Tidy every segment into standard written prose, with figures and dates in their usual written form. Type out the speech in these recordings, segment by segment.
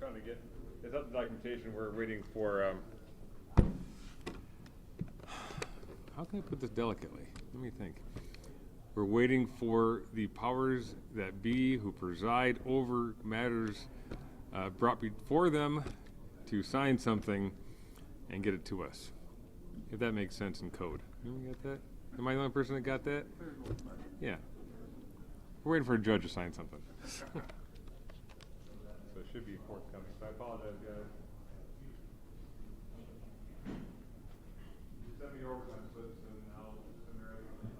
trying to get, it's not the documentation, we're waiting for, how can I put this delicately? Let me think. We're waiting for the powers that be who preside over matters brought before them to sign something and get it to us. If that makes sense in code. Anyone got that? Am I the only person that got that? Yeah. We're waiting for a judge to sign something. So it should be forthcoming. So I apologize, guys. Send me your overtime slips and I'll send her everything.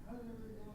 I really will.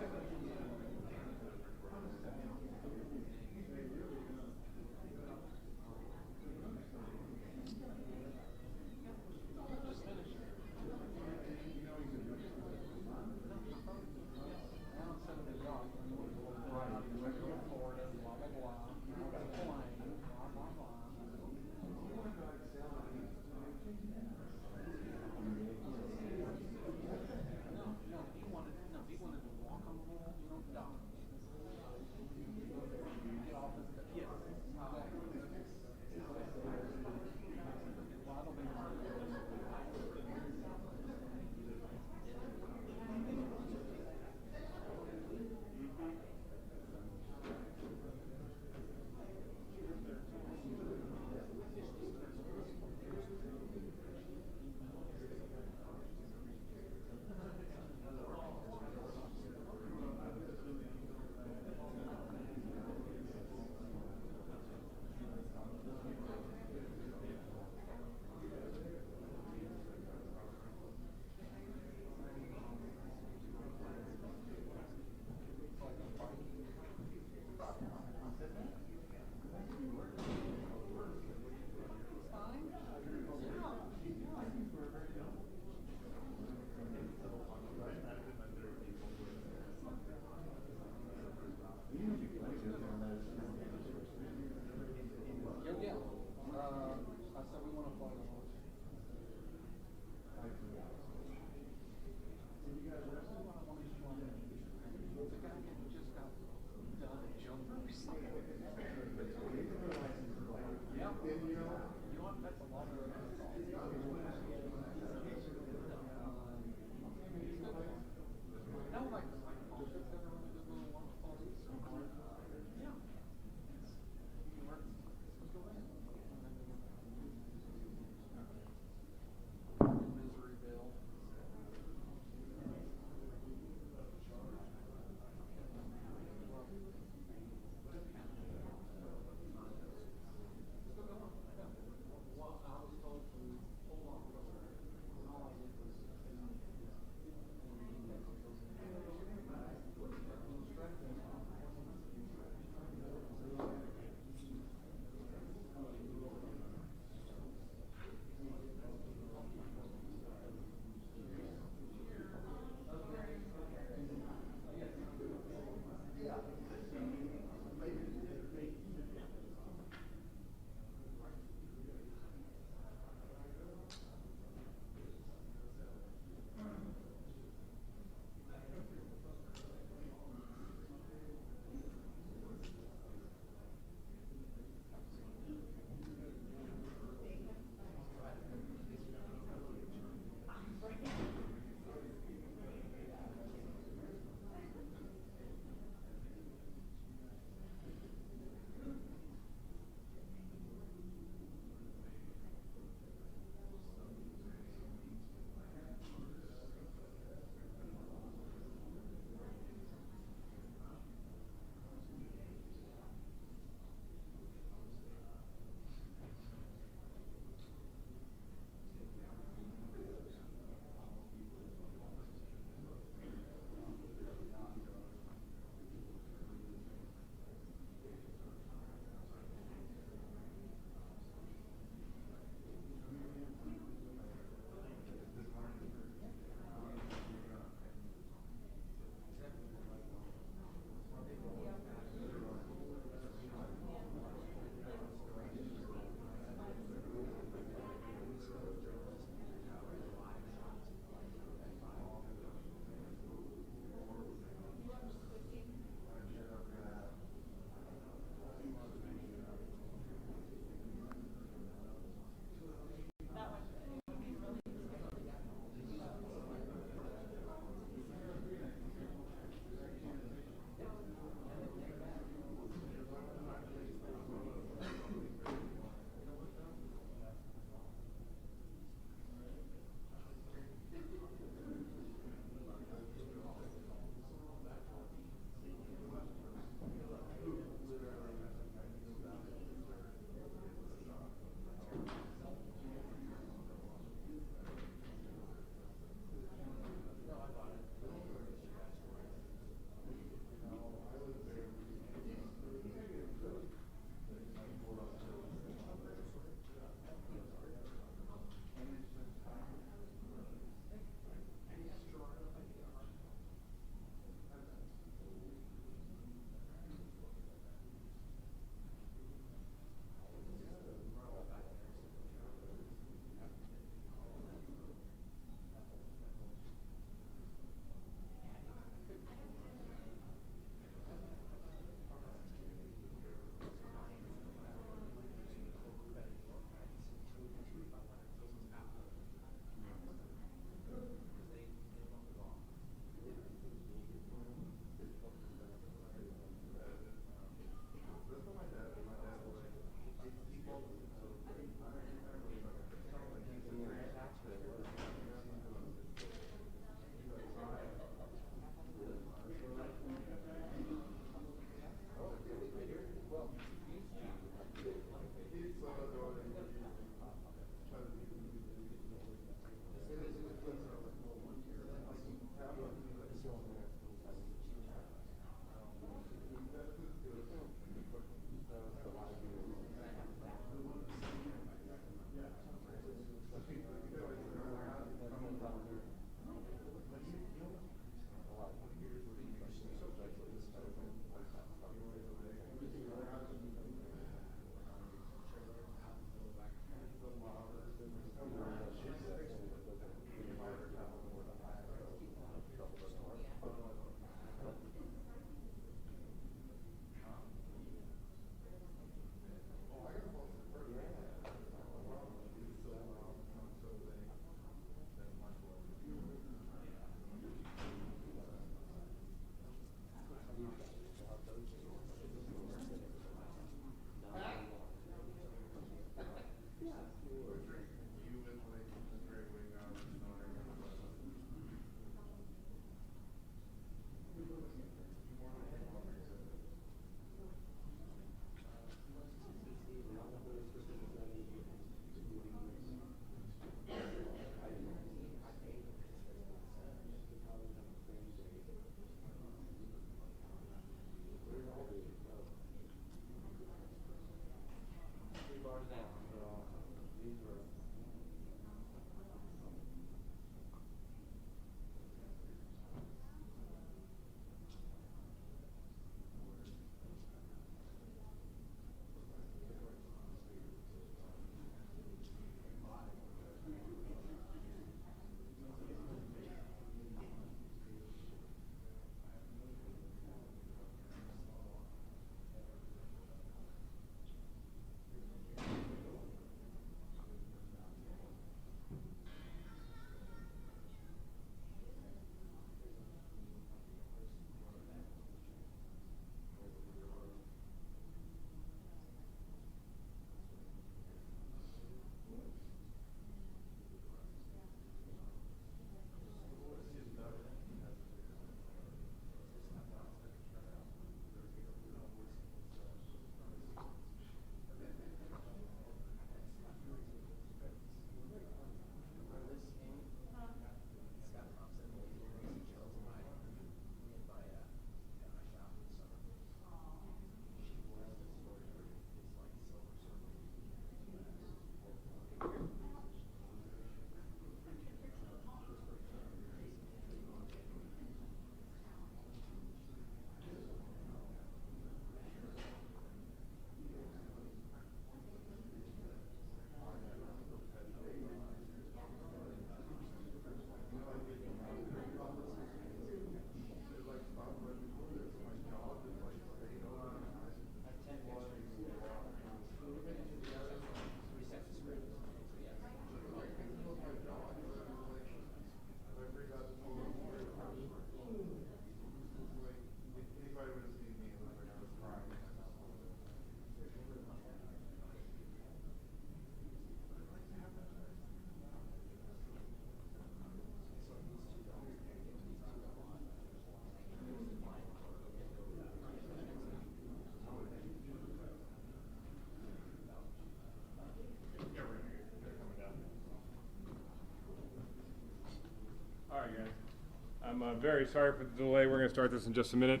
I'm very sorry for the delay. We're going to start this in just a minute.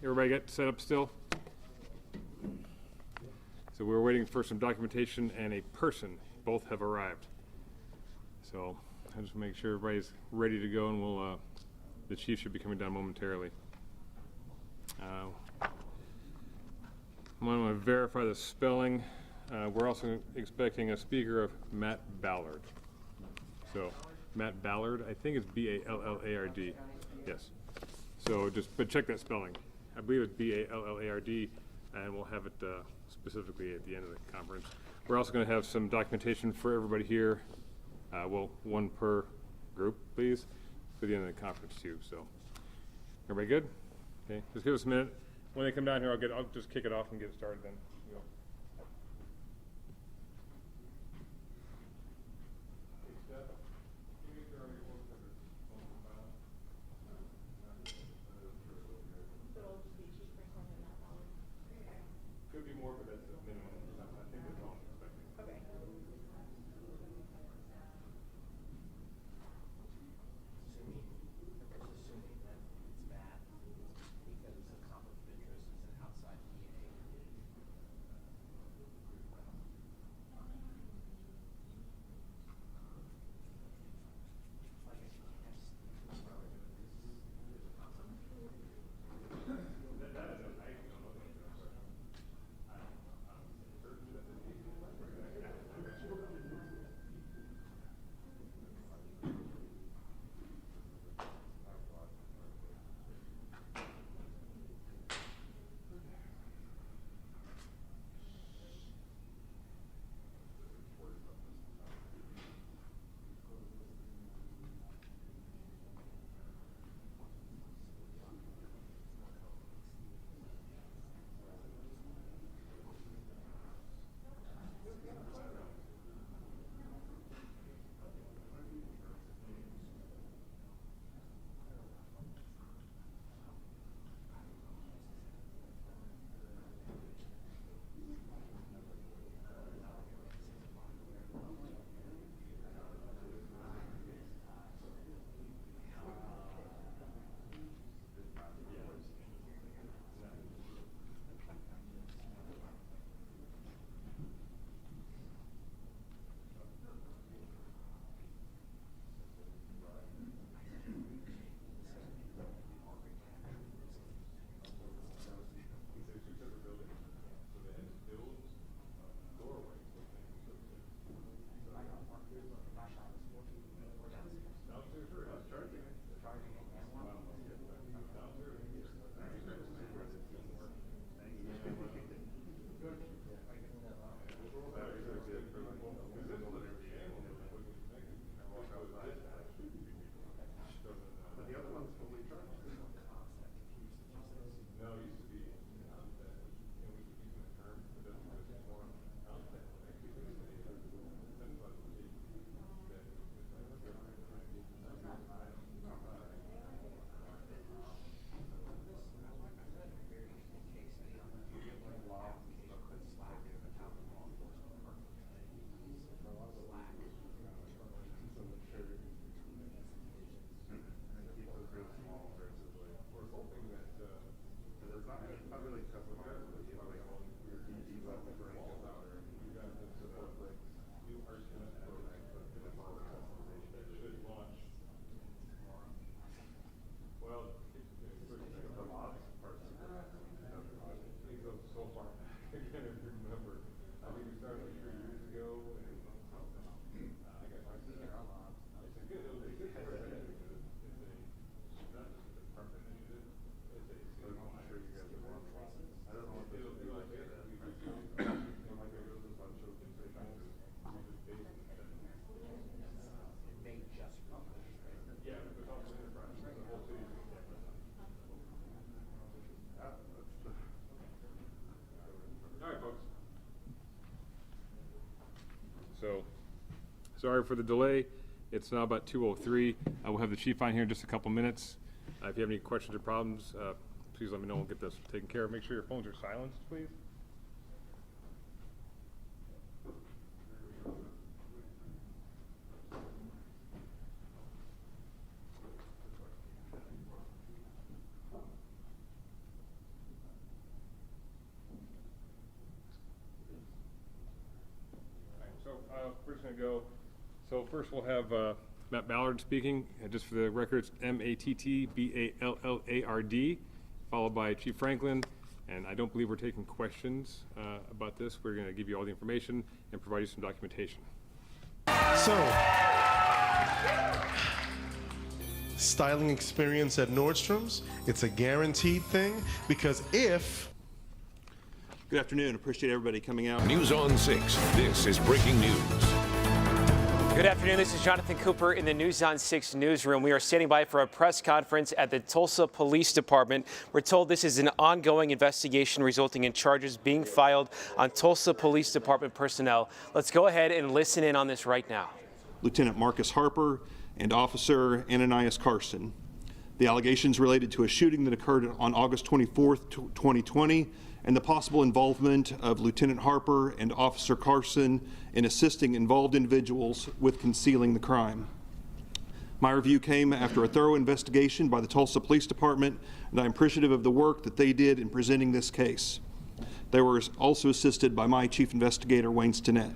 Everybody get set up still? So we're waiting for some documentation and a person. Both have arrived. So I'll just make sure everybody's ready to go, and we'll, the chief should be coming down momentarily. I'm going to verify the spelling. We're also expecting a speaker of Matt Ballard. So Matt Ballard, I think it's B-A-L-L-A-R-D. Yes. So but check that spelling. I believe it's B-A-L-L-A-R-D, and we'll have it specifically at the end of the conference. We're also going to have some documentation for everybody here. Well, one per group, please, for the end of the conference too. So, everybody good? Okay, just give us a minute. When they come down here, I'll just kick it off and get started then. Go. Could be more, but that's the minimum. I think that's all I'm expecting. Okay. Assuming that it's bad because the conflict of interest is an outside PA. So, sorry for the delay. It's now about 2:03. We'll have the chief on here in just a couple minutes. If you have any questions or problems, please let me know. We'll get this taken care of. Make sure your phones are silenced, please. So first we'll have Matt Ballard speaking. Just for the record, it's MattBallard, followed by Chief Franklin. And I don't believe we're taking questions about this. We're going to give you all the information and provide you some documentation. So, styling experience at Nordstrom's, it's a guaranteed thing because if... Good afternoon. Appreciate everybody coming out. News on 6. This is breaking news. Good afternoon. This is Jonathan Cooper in the News on 6 newsroom. We are standing by for a press conference at the Tulsa Police Department. We're told this is an ongoing investigation resulting in charges being filed on Tulsa Police Department personnel. Let's go ahead and listen in on this right now. Lieutenant Marcus Harper and Officer Ananias Carson. The allegations related to a shooting that occurred on August 24th, 2020, and the possible involvement of Lieutenant Harper and Officer Carson in assisting involved individuals with concealing the crime. My review came after a thorough investigation by the Tulsa Police Department, and I'm appreciative of the work that they did in presenting this case. They were also assisted by my Chief Investigator, Wayne Stinnett.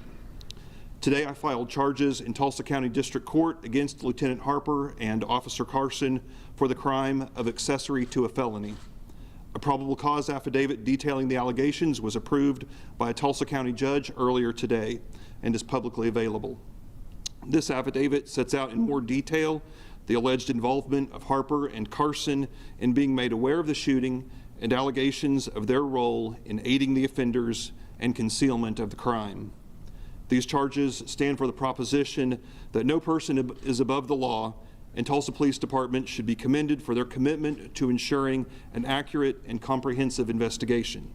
Today, I filed charges in Tulsa County District Court against Lieutenant Harper and Officer Carson for the crime of accessory to a felony. A probable cause affidavit detailing the allegations was approved by a Tulsa County judge earlier today and is publicly available. This affidavit sets out in more detail the alleged involvement of Harper and Carson in being made aware of the shooting and allegations of their role in aiding the offenders and concealment of the crime. These charges stand for the proposition that no person is above the law, and Tulsa Police Department should be commended for their commitment to ensuring an accurate and comprehensive investigation.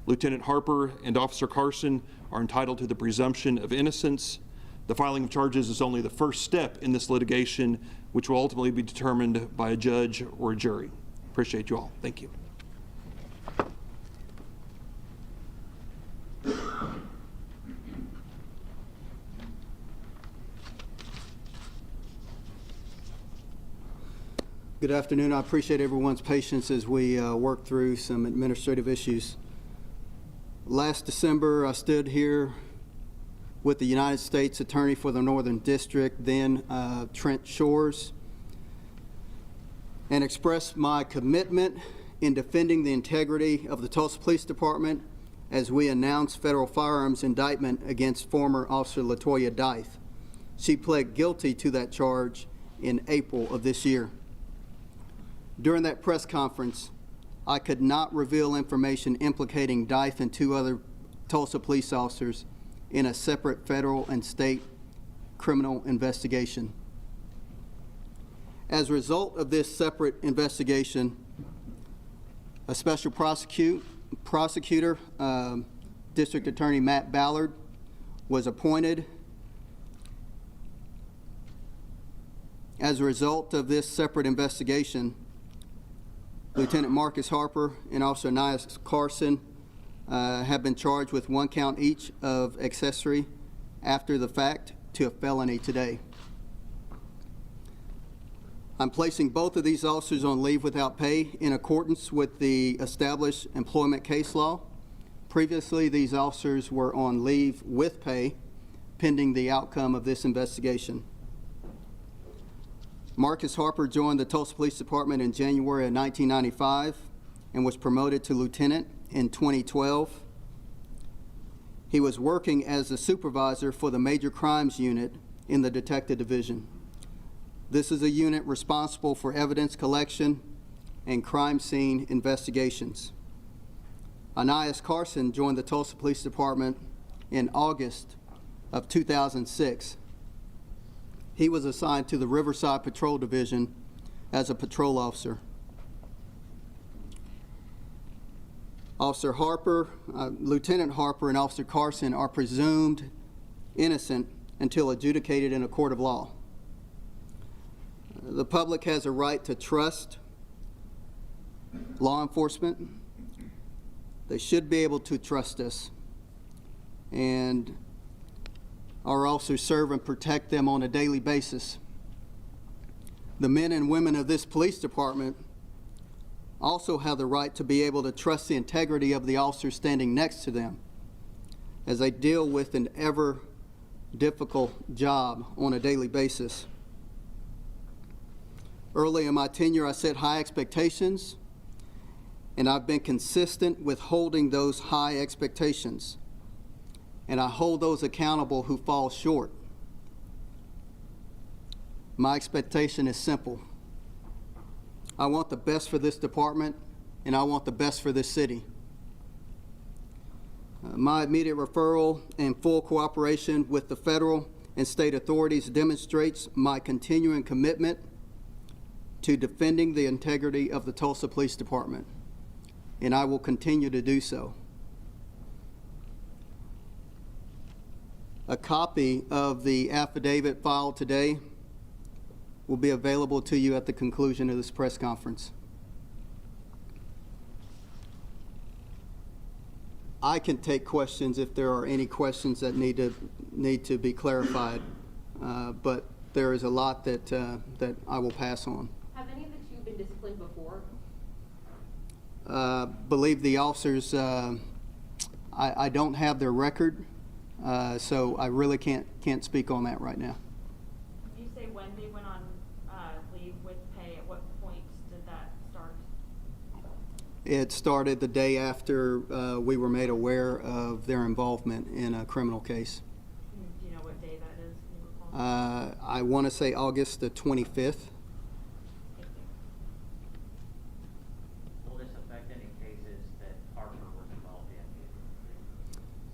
Lieutenant Harper and Officer Carson are entitled to the presumption of innocence. The filing of charges is only the first step in this litigation, which will ultimately be determined by a judge or a jury. Appreciate you all. Thank you. Good afternoon. I appreciate everyone's patience as we work through some administrative issues. Last December, I stood here with the United States Attorney for the Northern District, then Trent Shores, and expressed my commitment in defending the integrity of the Tulsa Police Department as we announced federal firearms indictment against former Officer LaToya Dyth. She pled guilty to that charge in April of this year. During that press conference, I could not reveal information implicating Dyth and two other Tulsa police officers in a separate federal and state criminal investigation. As a result of this separate investigation, a special prosecutor, District Attorney Matt Ballard, was appointed. As a result of this separate investigation, Lieutenant Marcus Harper and Officer Ananias Carson have been charged with 1 count each of accessory after the fact to a felony today. I'm placing both of these officers on leave without pay in accordance with the established employment case law. Previously, these officers were on leave with pay pending the outcome of this investigation. Marcus Harper joined the Tulsa Police Department in January of 1995 and was promoted to lieutenant in 2012. He was working as a supervisor for the Major Crimes Unit in the Detective Division. This is a unit responsible for evidence collection and crime scene investigations. Ananias Carson joined the Tulsa Police Department in August of 2006. He was assigned to the Riverside Patrol Division as a patrol officer. Officer Harper, Lieutenant Harper and Officer Carson are presumed innocent until adjudicated in a court of law. The public has a right to trust law enforcement. They should be able to trust us. And our officers serve and protect them on a daily basis. The men and women of this police department also have the right to be able to trust the integrity of the officers standing next to them as they deal with an ever difficult job on a daily basis. Early in my tenure, I set high expectations, and I've been consistent with holding those high expectations. And I hold those accountable who fall short. My expectation is simple. I want the best for this department, and I want the best for this city. My immediate referral and full cooperation with the federal and state authorities demonstrates my continuing commitment to defending the integrity of the Tulsa Police Department, and I will continue to do so. A copy of the affidavit filed today will be available to you at the conclusion of this press conference. I can take questions if there are any questions that need to be clarified, but there is a lot that I will pass on. Have any of the two been disciplined before? Believe the officers, I don't have their record, so I really can't speak on that right now. You say when they went on leave with pay, at what point did that start? It started the day after we were made aware of their involvement in a criminal case. Do you know what day that is? Can you recall? I want to say August the 25th. Will this affect any cases that Harper was involved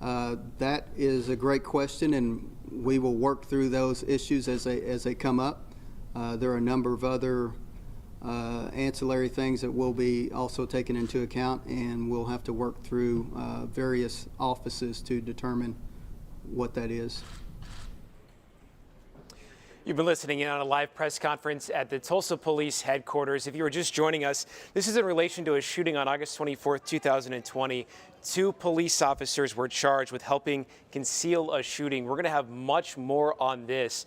in? That is a great question, and we will work through those issues as they come up. There are a number of other ancillary things that will be also taken into account, and we'll have to work through various offices to determine what that is. You've been listening in on a live press conference at the Tulsa Police Headquarters. If you were just joining us, this is in relation to a shooting on August 24th, 2020. 2 police officers were charged with helping conceal a shooting. We're going to have much more on this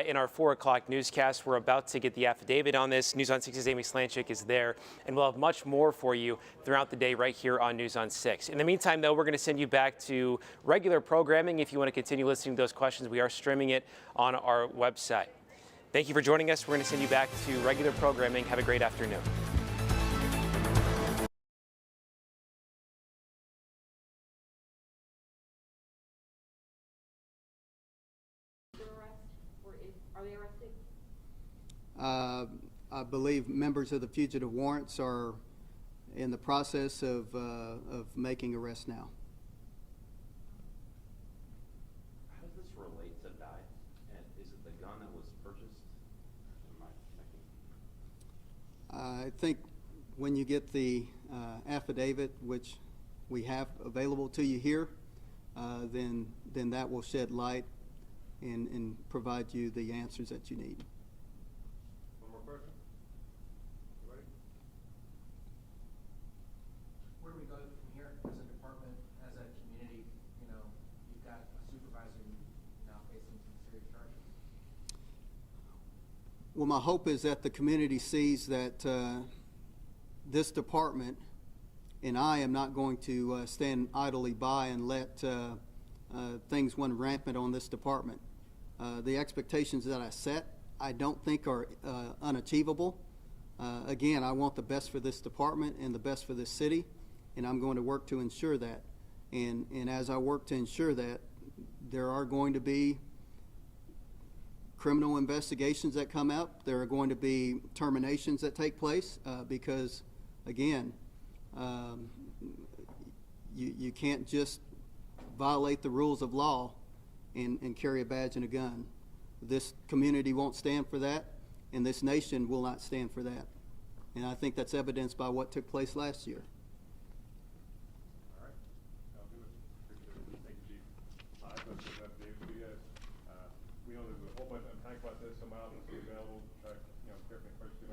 in our 4 o'clock newscast. We're about to get the affidavit on this. News on 6's Amy Slanchik is there, and we'll have much more for you throughout the day right here on News on 6. In the meantime, though, we're going to send you back to regular programming. If you want to continue listening to those questions, we are streaming it on our website. Thank you for joining us. We're going to send you back to regular programming. Have a great afternoon. Are they arrested? I believe members of the fugitive warrants are in the process of making arrests now. How does this relate to Dye? And is it the gun that was purchased? I think when you get the affidavit, which we have available to you here, then that will shed light and provide you the answers that you need. One more question? You ready? Where do we go from here as a department, as a community? You know, you've got a supervisor now facing some serious charges. Well, my hope is that the community sees that this department and I am not going to stand idly by and let things run rampant on this department. The expectations that I set, I don't think are unachievable. Again, I want the best for this department and the best for this city, and I'm going to work to ensure that. And as I work to ensure that, there are going to be criminal investigations that come up. There are going to be terminations that take place because, again, you can't just violate the rules of law and carry a badge and a gun. This community won't stand for that, and this nation will not stand for that. And I think that's evidenced by what took place last year. All right. I'll do it. Appreciate it. Thank you, Chief. I've got some updates for you guys. We know there's a whole bunch of time about this. Some out that's available. Carefully question